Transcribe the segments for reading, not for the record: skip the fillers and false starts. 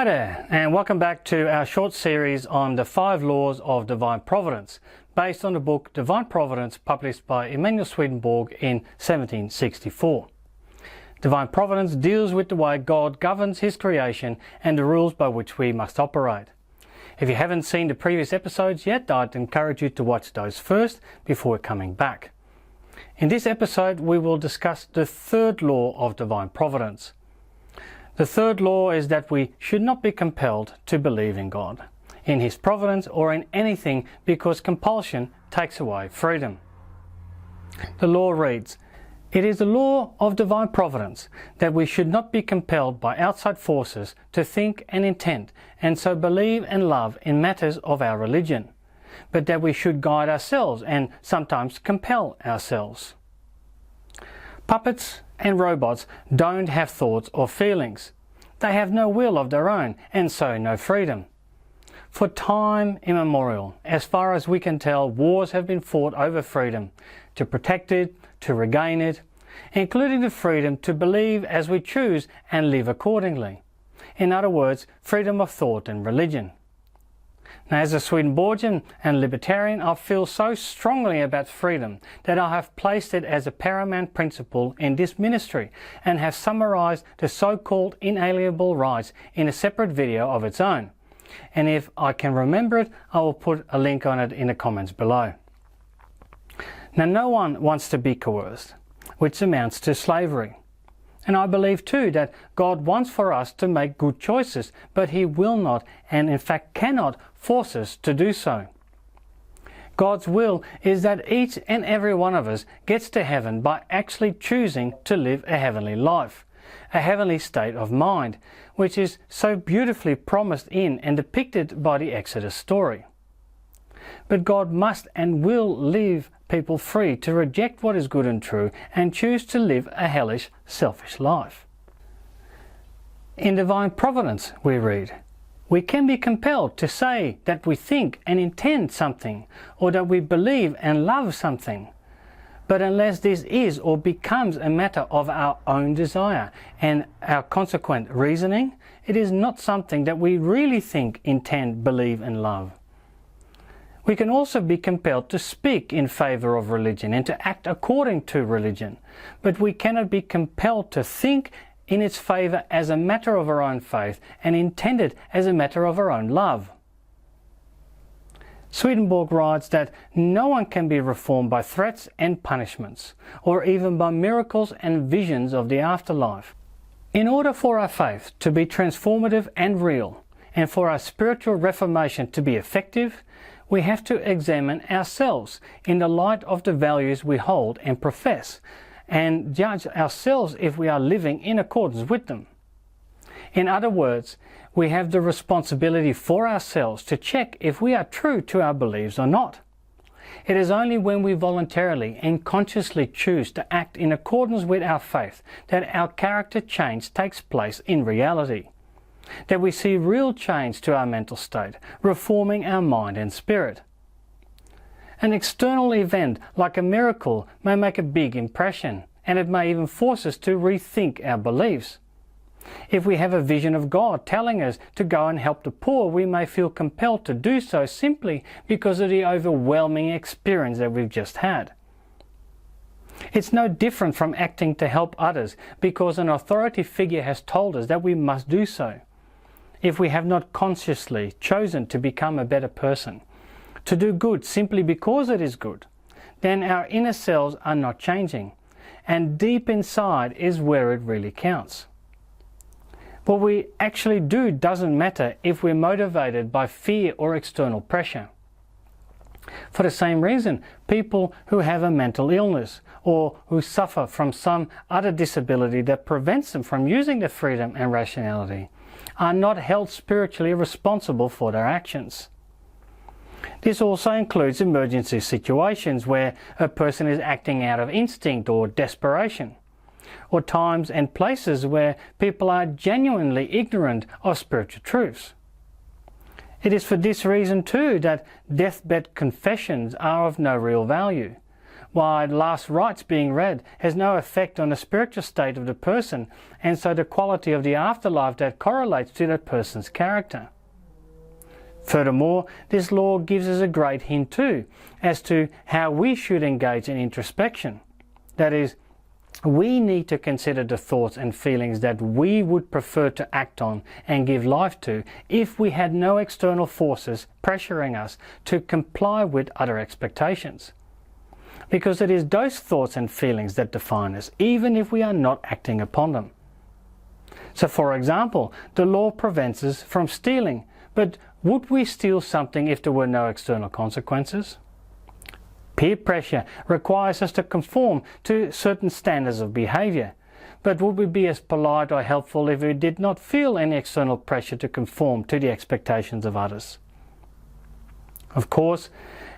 Hi there, and welcome back to our short series on the 5 laws of Divine Providence, based on the book Divine Providence, published by Emanuel Swedenborg in 1764. Divine Providence deals with the way God governs His creation and the rules by which we must operate. If you haven't seen the previous episodes yet, I'd encourage you to watch those first before coming back. In this episode, we will discuss the 3rd law of Divine Providence. The 3rd law is that we should not be compelled to believe in God, in His providence, or in anything, because compulsion takes away freedom. The law reads, "It is the law of Divine Providence that we should not be compelled by outside forces to think and intend, and so believe and love in matters of our religion, but that we should guide ourselves and sometimes compel ourselves." Puppets and robots don't have thoughts or feelings. They have no will of their own, and so no freedom. For time immemorial, as far as we can tell, wars have been fought over freedom, to protect it, to regain it, including the freedom to believe as we choose and live accordingly. In other words, freedom of thought and religion. Now, as a Swedenborgian and libertarian, I feel so strongly about freedom that I have placed it as a paramount principle in this ministry and have summarized the so-called inalienable rights in a separate video of its own. And if I can remember it, I will put a link on it in the comments below. Now, no one wants to be coerced, which amounts to slavery. And I believe too that God wants for us to make good choices, but He will not, and in fact cannot, force us to do so. God's will is that each and every one of us gets to heaven by actually choosing to live a heavenly life, a heavenly state of mind, which is so beautifully promised in and depicted by the Exodus story. But God must and will leave people free to reject what is good and true and choose to live a hellish, selfish life. In Divine Providence, we read, we can be compelled to say that we think and intend something, or that we believe and love something. But unless this is or becomes a matter of our own desire and our consequent reasoning, it is not something that we really think, intend, believe and love. We can also be compelled to speak in favor of religion and to act according to religion, but we cannot be compelled to think in its favor as a matter of our own faith and intend it as a matter of our own love. Swedenborg writes that no one can be reformed by threats and punishments, or even by miracles and visions of the afterlife. In order for our faith to be transformative and real, and for our spiritual reformation to be effective, we have to examine ourselves in the light of the values we hold and profess, and judge ourselves if we are living in accordance with them. In other words, we have the responsibility for ourselves to check if we are true to our beliefs or not. It is only when we voluntarily and consciously choose to act in accordance with our faith that our character change takes place in reality, that we see real change to our mental state, reforming our mind and spirit. An external event like a miracle may make a big impression, and it may even force us to rethink our beliefs. If we have a vision of God telling us to go and help the poor, we may feel compelled to do so simply because of the overwhelming experience that we've just had. It's no different from acting to help others because an authority figure has told us that we must do so. If we have not consciously chosen to become a better person, to do good simply because it is good, then our inner selves are not changing, and deep inside is where it really counts. What we actually do doesn't matter if we're motivated by fear or external pressure. For the same reason, people who have a mental illness or who suffer from some other disability that prevents them from using their freedom and rationality are not held spiritually responsible for their actions. This also includes emergency situations where a person is acting out of instinct or desperation, or times and places where people are genuinely ignorant of spiritual truths. It is for this reason too that deathbed confessions are of no real value. while last rites being read has no effect on the spiritual state of the person, and so the quality of the afterlife that correlates to that person's character. Furthermore, this law gives us a great hint too as to how we should engage in introspection. That is, we need to consider the thoughts and feelings that we would prefer to act on and give life to if we had no external forces pressuring us to comply with other expectations. Because it is those thoughts and feelings that define us, even if we are not acting upon them. So for example, the law prevents us from stealing, but would we steal something if there were no external consequences? Peer pressure requires us to conform to certain standards of behavior, but would we be as polite or helpful if we did not feel any external pressure to conform to the expectations of others? Of course,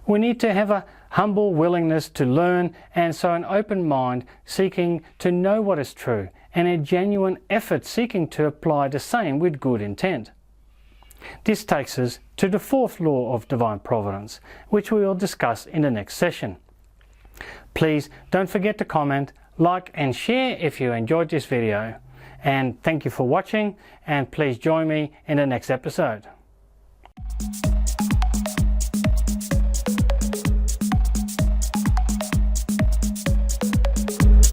we need to have a humble willingness to learn, and so an open mind seeking to know what is true, and a genuine effort seeking to apply the same with good intent. This takes us to the fourth law of Divine Providence, which we will discuss in the next session. Please don't forget to comment, like and share if you enjoyed this video. And thank you for watching, and please join me in the next episode.